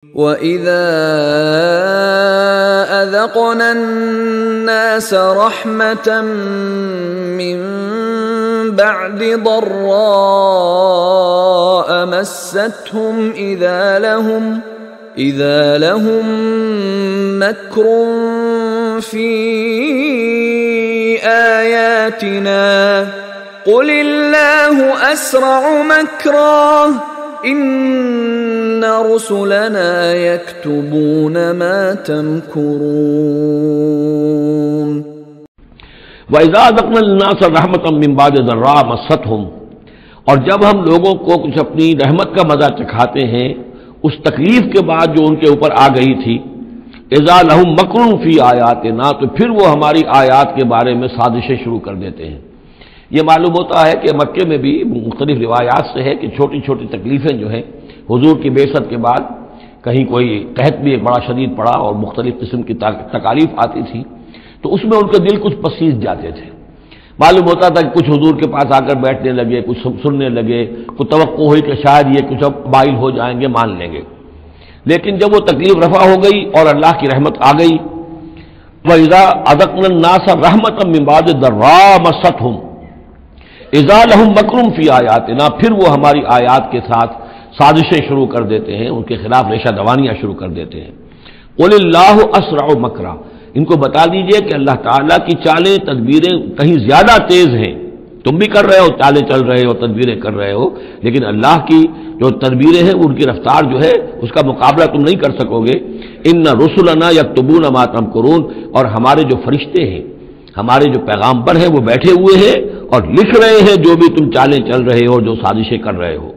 وَإِذَا أَذَقْنَا النَّاسَ رَحْمَةً مِّن بَعْدِ ضَرَّاءَ مَسَّتْهُمْ إِذَا لَهُم مَّكْرٌ فِي آيَاتِنَا قُلِ اللَّهُ أَسْرَعُ مَكْرًا إِنَّ رُسُلَنَا يَكْتُبُونَ مَا تَمْكُرُونَ وَإِذَا أَذَقْنَا النَّاسَ رَحْمَةً مِّن بَعْدِ ضَرَّاءَ مَسَّتْهُمْ، اور جب ہم لوگوں کو کچھ اپنی رحمت کا مزہ چکھاتے ہیں اس تکلیف کے بعد جو ان کے اوپر آ گئی تھی، اذا لہم مکر فی آیاتنا، تو پھر وہ ہماری آیات کے بارے میں سازشیں شروع کر دیتے ہیں۔ یہ معلوم ہوتا ہے کہ مکے میں بھی مختلف روایات سے ہے کہ چھوٹی چھوٹی تکلیفیں جو ہیں حضور کی بعثت کے بعد، کہیں کوئی قحط بھی ایک بڑا شدید پڑا اور مختلف قسم کی تکالیف آتی تھی، تو اس میں ان کے دل کچھ پسیج جاتے تھے۔ معلوم ہوتا تھا کہ کچھ حضور کے پاس آ کر بیٹھنے لگے، کچھ سننے لگے، کچھ توقع ہوئی کہ شاید یہ کچھ اب مائل ہو جائیں گے، مان لیں گے۔ لیکن جب وہ تکلیف رفع ہو گئی اور اللہ کی رحمت آ گئی، وَإِذَا أَذَقْنَا النَّاسَ رَحْمَةً مِّن بَعْدِ ضَرَّاءَ مَسَّتْهُمْ اذا لہم مکر فی آیاتنا، پھر وہ ہماری آیات کے ساتھ سازشیں شروع کر دیتے ہیں، ان کے خلاف ریشہ دوانیاں شروع کر دیتے ہیں۔ قل اللہ اسرع مکرا، ان کو بتا دیجئے کہ اللہ تعالیٰ کی چالیں تدبیریں کہیں زیادہ تیز ہیں۔ تم بھی کر رہے ہو، چالیں چل رہے ہو، تدبیریں کر رہے ہو، لیکن اللہ کی جو تدبیریں ہیں ان کی رفتار جو ہے اس کا مقابلہ تم نہیں کر سکو گے۔ ان رسلنا یکتبون ما تمکرون، اور ہمارے جو فرشتے ہیں، ہمارے جو پیغامبر ہیں وہ بیٹھے ہوئے ہیں اور لکھ رہے ہیں جو بھی تم چالیں چل رہے ہو، جو سازشیں کر رہے ہو۔